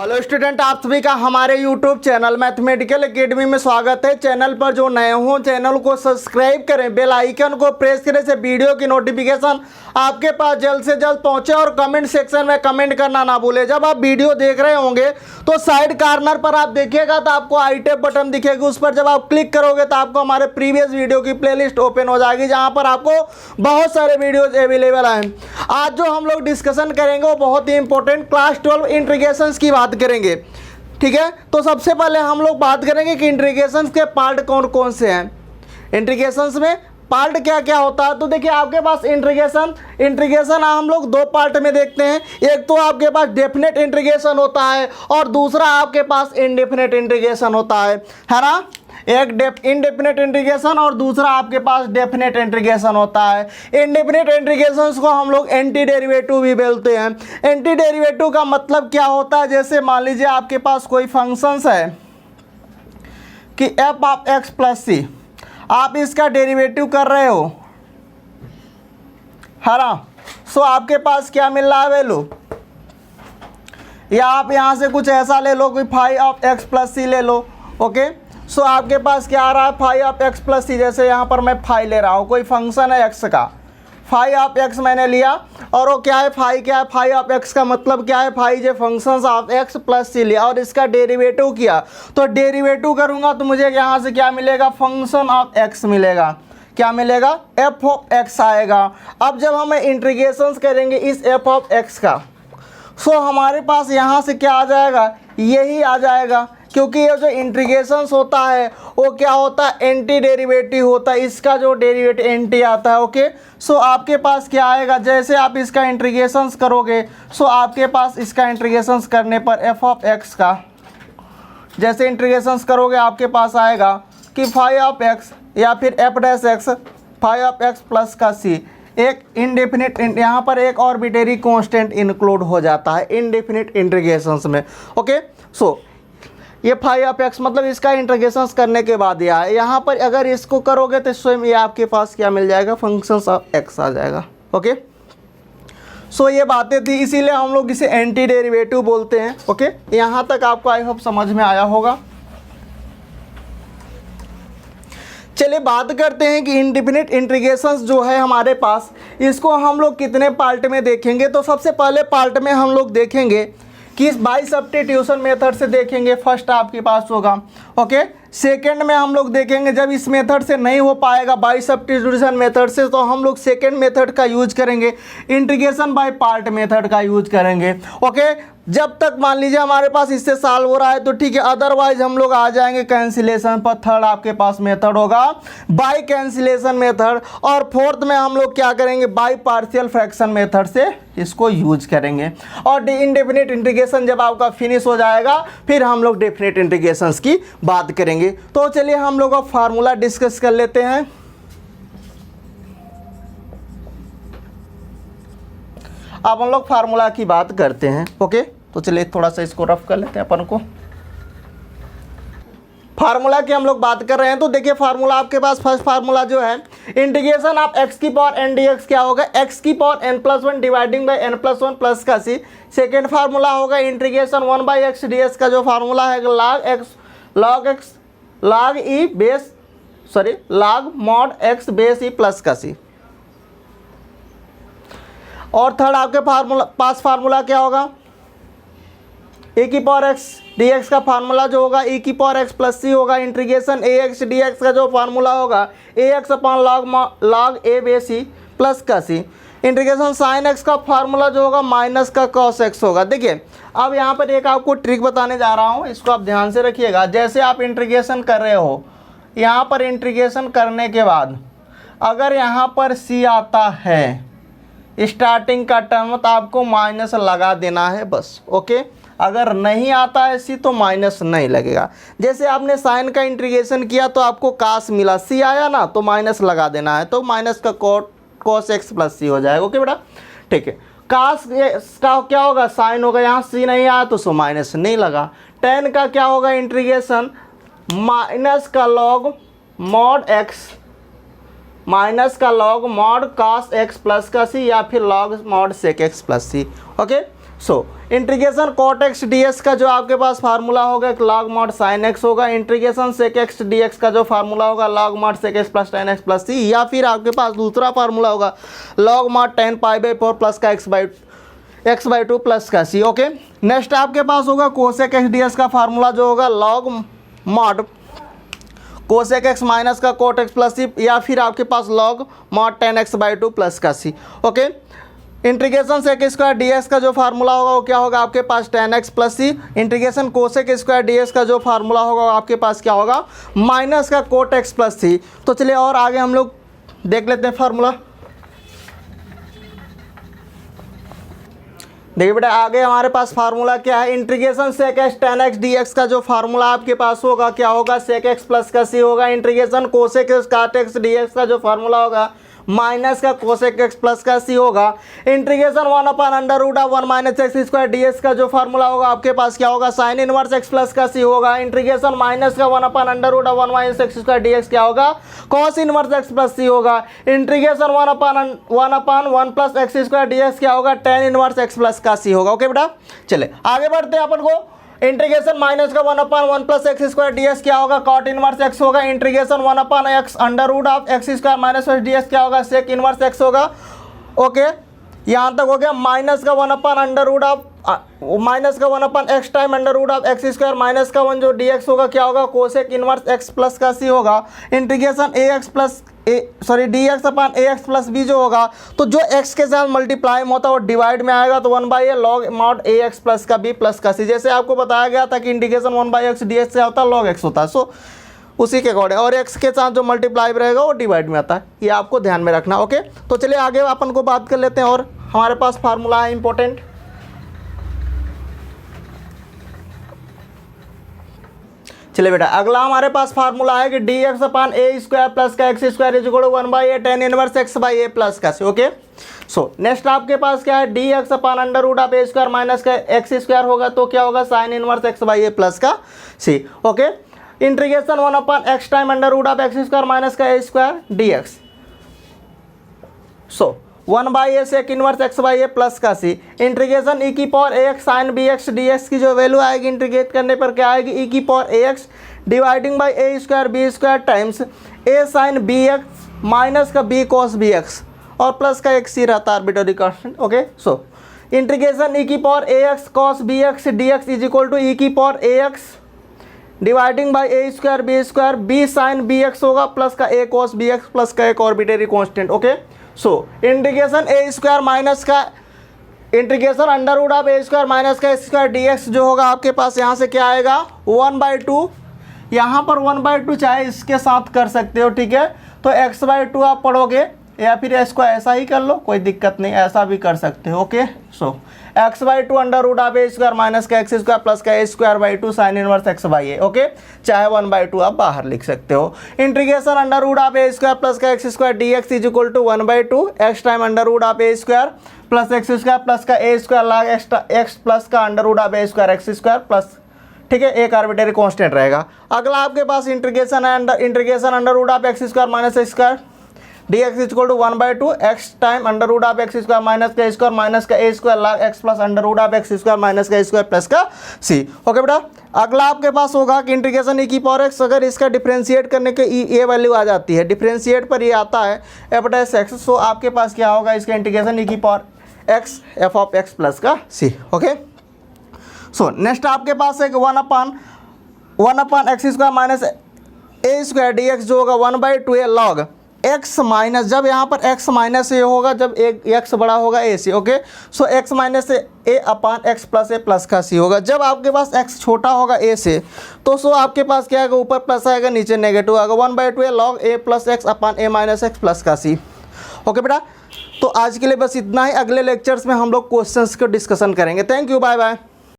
Hello student, आप सभी का हमारे यूट्यूब चैनल मैथमेटिकल एकेडमी में स्वागत है। चैनल पर जो नए हों चैनल को सब्सक्राइब करें, बेल आइकन को प्रेस करें से वीडियो की नोटिफिकेशन आपके पास जल्द से जल्द पहुंचे और कमेंट सेक्शन में कमेंट करना ना भूलें। जब आप वीडियो देख रहे होंगे तो साइड कॉर्नर पर आप देखिएगा तो आपको आई टैब बटन दिखेगी, उस पर जब आप क्लिक करोगे तो आपको हमारे प्रीवियस वीडियो की प्लेलिस्ट ओपन हो जाएगी, जहाँ पर आपको बहुत सारे वीडियोज अवेलेबल हैं। आज जो हम लोग डिस्कशन करेंगे वो बहुत ही इंपॉर्टेंट क्लास 12 इंटीग्रेशंस की बात करेंगे। ठीक है, तो सबसे पहले हम लोग बात करेंगे कि इंटीग्रेशंस के पार्ट कौन कौन से हैं। इंटीग्रेशंस में पार्ट क्या क्या होता है, तो देखिए आपके पास इंटीग्रेशन हम लोग दो पार्ट में देखते हैं। एक तो आपके पास डेफिनेट इंटीग्रेशन होता है और दूसरा आपके पास इनडेफिनेट इंटीग्रेशन होता है ना। एक इनडेफिनेट इंटीग्रेशन और दूसरा आपके पास डेफिनेट इंटीग्रेशन होता है। इनडेफिनेट इंटीग्रेशंस को हम लोग एंटी डेरिवेटिव भी बोलते हैं। एंटी डेरिवेटिव का मतलब क्या होता है, जैसे मान लीजिए आपके पास कोई फंक्शंस है कि एफ ऑफ एक्स प्लस सी, आप इसका डेरिवेटिव कर रहे हो है ना। सो आपके पास क्या मिल रहा है वैल्यू, या आप यहाँ से कुछ ऐसा ले लो कि फाइव ऑफ एक्स प्लस सी ले लो। ओके, सो आपके पास क्या आ रहा है, फाइव ऑफ एक्स प्लस सी। जैसे यहाँ पर मैं फाइव ले रहा हूँ, कोई फंक्शन है एक्स का, फाइव ऑफ एक्स मैंने लिया और वो क्या है, फाइव क्या है, फाइव ऑफ एक्स का मतलब क्या है, फाइव जो फंक्शन ऑफ एक्स प्लस सी लिया और इसका डेरिवेटिव किया, तो डेरिवेटिव करूँगा तो मुझे यहाँ से क्या मिलेगा, फंक्शन ऑफ एक्स मिलेगा। क्या मिलेगा, एफ ऑफ एक्स आएगा। अब जब हम इंटीग्रेशंस करेंगे इस एफ ऑफ एक्स का, सो हमारे पास यहाँ से क्या आ जाएगा, यही आ जाएगा, क्योंकि ये जो इंटीग्रेशंस होता है वो क्या होता है, एंटी डेरिवेटिव होता है। इसका जो डेरिवेटिव एंटी आता है। ओके, सो आपके पास क्या आएगा, जैसे आप इसका इंटीग्रेशंस करोगे, सो आपके पास इसका इंटीग्रेशंस करने पर एफ ऑफ एक्स का जैसे इंटीग्रेशंस करोगे आपके पास आएगा कि फाइव ऑफ एक्स या फिर F dash x, five of x plus का सी। एक इनडेफिनिट, यहाँ पर एक ऑर्बिटरी कांस्टेंट इंक्लूड हो जाता है इनडेफिनिट इंटीग्रेशंस में। ओके, सो ये फाइव ऑफ एक्स मतलब इसका इंटीग्रेशंस करने के बाद यह है, यहाँ पर अगर इसको करोगे तो स्वयं ये आपके पास क्या मिल जाएगा, फंक्शंस ऑफ एक्स आ जाएगा। ओके, सो ये बातें थी, इसीलिए हम लोग इसे एंटी डेरिवेटिव बोलते हैं। ओके, यहाँ तक आपको आई होप समझ में आया होगा। चलिए बात करते हैं कि इनडेफिनिट इंटीग्रेशंस जो है हमारे पास, इसको हम लोग कितने पार्ट में देखेंगे। तो सबसे पहले पार्ट में हम लोग देखेंगे कि बाई सब्स्टिट्यूशन मेथड से देखेंगे, फर्स्ट आपके पास होगा। ओके, सेकंड में हम लोग देखेंगे जब इस मेथड से नहीं हो पाएगा बाई सब्स्टिट्यूशन मेथड से, तो हम लोग सेकंड मेथड का यूज करेंगे, इंटीग्रेशन बाय पार्ट मेथड का यूज करेंगे। ओके, जब तक मान लीजिए हमारे पास इससे सॉल्व हो रहा है तो ठीक है, अदरवाइज हम लोग आ जाएंगे कैंसिलेशन पर। थर्ड आपके पास मेथड होगा बाय कैंसिलेशन मेथड, और फोर्थ में हम लोग क्या करेंगे, बाय पार्शियल फ्रैक्शन मेथड से इसको यूज करेंगे। और इनडेफिनिट इंटीग्रेशन जब आपका फिनिश हो जाएगा फिर हम लोग डेफिनिट इंटीग्रेशंस की बात करेंगे। तो चलिए हम लोग अब फार्मूला डिस्कस कर लेते हैं। अब हम लोग फार्मूला की बात करते हैं। ओके, तो चलिए थोड़ा सा इसको रफ कर लेते हैं अपन को। फार्मूला की हम लोग बात कर रहे हैं, तो देखिए फार्मूला आपके पास फर्स्ट फार्मूला जो है, इंटीग्रेशन ऑफ एक्स की पावर एन डी एक्स क्या होगा, एक्स की power n plus one dividing by n plus one plus का सी। सेकेंड फार्मूला होगा integration one by x d x का जो फार्मूला है log mod x base e plus का C. और थर्ड आपके पास फार्मूला क्या होगा, ए की पावर एक्स डी एक्स का फार्मूला जो होगा ए की पावर एक्स प्लस सी होगा। इंटीग्रेशन ए एक्स डी एक्स का जो फार्मूला होगा ए एक्स अपॉन लॉग ए बेस सी प्लस का सी। इंटीग्रेशन साइन एक्स का फार्मूला जो होगा माइनस का कॉस एक्स होगा। देखिए अब यहाँ पर एक आपको ट्रिक बताने जा रहा हूँ, इसको आप ध्यान से रखिएगा। जैसे आप इंटीग्रेशन कर रहे हो, यहाँ पर इंटीग्रेशन करने के बाद अगर यहाँ पर सी आता है स्टार्टिंग का टर्म, तो आपको माइनस लगा देना है बस। ओके, अगर नहीं आता है सी तो माइनस नहीं लगेगा। जैसे आपने साइन का इंटीग्रेशन किया तो आपको कास मिला, सी आया ना तो माइनस लगा देना है, तो माइनस का कॉस एक्स प्लस सी हो जाएगा। ओके बेटा, ठीक है। कास का क्या होगा, साइन होगा, यहाँ सी नहीं आया तो सो माइनस नहीं लगा। टेन का क्या होगा, इंटीग्रेशन माइनस का लॉग मॉड एक्स माइनस का log mod cos x plus का सी, या फिर log mod sec x plus C. Okay, so integration cot x d x का जो आपके पास फार्मूला होगा एक लॉग मॉड साइन एक्स होगा, integration sec x d x का जो फार्मूला होगा log mod sec x plus tan x plus C, या फिर आपके पास दूसरा फार्मूला होगा log mod tan pi by four plus का एक्स बाई टू प्लस का सी। ओके, नेक्स्ट आपके पास होगा कोसेक एक्स डी एक्स का फार्मूला जो होगा log mod cosec x minus का कोट एक्स प्लस सी, या फिर आपके पास log mod tan x by two plus का सी। Okay, integration sec square d x का जो फार्मूला होगा वो क्या होगा आपके पास टेन एक्स प्लस सी, integration cosec square d x का जो फार्मूला होगा आपके पास क्या होगा माइनस का कोट एक्स प्लस सी। तो चलिए और आगे हम लोग देख लेते हैं फार्मूला। देखिए बेटा आगे हमारे पास फार्मूला क्या है, integration sec x tan x d x का जो फार्मूला आपके पास होगा क्या होगा सेक एक्स प्लस का सी होगा, इंटीग्रेशन कोसेक एक्स काट एक्स डी एक्स का जो फार्मूला होगा माइनस का कोसेक एक्स प्लस का सी होगा, integration one upon under root of one minus x square d x का जो फार्मूला होगा आपके पास क्या होगा साइन इनवर्स एक्स प्लस का सी होगा, इंटीग्रेशन माइनस का one upon under root of one minus x square d x क्या होगा cos inverse x plus C होगा, integration one upon one plus x square d x क्या होगा ten inverse x plus का C होगा। Okay बेटा, चले आगे बढ़ते हैं अपन को। इंटीग्रेशन माइनस का one upon one plus x square d x क्या होगा कॉट इनवर्स एक्स होगा, integration one upon x under root of x square minus d x क्या होगा सेक इनवर्स एक्स होगा। ओके, यहाँ तक हो गया। माइनस का one upon under root of minus का one upon x time under root of x square minus का वन जो डी एक्स होगा क्या होगा कोसेक इनवर्स एक्स प्लस का सी होगा, इंटीग्रेशन ए x plus D x upon ए x plus B जो होगा तो जो एक्स के साथ मल्टीप्लाई होता है वो डिवाइड में आएगा तो one by A log mod A x plus का बी प्लस का सी, जैसे आपको बताया गया था कि integration one by x d x से होता है लॉग एक्स होता है। सो उसी के अकॉर्डिंग और एक्स के साथ जो मल्टीप्लाई रहेगा वो डिवाइड में आता है, ये आपको ध्यान में रखना। ओके, तो चलिए आगे अपन को बात कर लेते हैं और हमारे पास फार्मूला है इंपॉर्टेंट। चलिए बेटा अगला हमारे पास फार्मूला है कि d x upon a square plus का x square is equal to one by a tan inverse x by a plus का सी। ओके, सो नेक्स्ट आपके पास क्या है d x upon under root of a square minus का x square होगा तो क्या होगा sine inverse x by a plus का सी। Okay, integration one upon x time under root of x square minus का a square d x, so one by a sec inverse x by a plus का c, integration e की power a x sine b x d x की जो value आएगी integrate करने पर क्या आएगी ई की power a x dividing by A square B square times A sign b x minus का बी कॉस बी एक्स और प्लस का एक सी रहता है arbitrary constant. Okay, so integration e की power a x cos B x d x is equal to ई की power a x dividing by A square B sign b x होगा plus का ए cos B x plus का एक arbitrary constant. Okay, so integration a square minus का integration under root of a square minus का square d x जो होगा आपके पास यहाँ से क्या आएगा वन बाई टू, यहाँ पर वन बाई टू चाहे इसके साथ कर सकते हो, ठीक है, तो एक्स बाई टू आप पढ़ोगे या फिर इसको ऐसा ही कर लो कोई दिक्कत नहीं, ऐसा भी कर सकते हो। Okay, so x by two under root of a square minus का एक्स स्क्वायर प्लस का a square by two sine inverse x by a. Okay, चाहे वन बाई टू आप बाहर लिख सकते हो। Integration under root of a square plus का x square d x is equal to one by two x time under root of a square plus x square plus का a square log x plus का under root of a square x square plus, ठीक है, एक arbitrary constant रहेगा। अगला आपके पास integration under root of x square minus x square d x is equal to one by two x time under root of x square minus का a square log x plus under root of x square minus का a square plus का सी। Okay बेटा, अगला आपके पास होगा कि integration e की पावर एक्स, अगर इसका डिफरेंशिएट करने के ये वैल्यू आ जाती है, डिफरेंशिएट पर ये आता है एफ डैश एक्स, सो आपके पास क्या होगा इसका इंटीग्रेशन ई की power x f of x plus का सी। ओके, सो नेक्स्ट आपके पास एक one upon x square minus a square d x जो होगा one by two a log x minus, जब यहाँ पर एक्स माइनस ए होगा जब एक एक्स बड़ा होगा ए से। ओके, सो एक्स माइनस ए अपान एक्स प्लस ए प्लस का सी होगा। जब आपके पास एक्स छोटा होगा ए से तो सो आपके पास क्या आएगा ऊपर प्लस आएगा नीचे नेगेटिव आएगा, one by two a log A plus x upon A minus x plus का सी। ओके बेटा, तो आज के लिए बस इतना ही, अगले लेक्चर्स में हम लोग क्वेश्चंस को डिस्कशन करेंगे। Thank you, bye bye.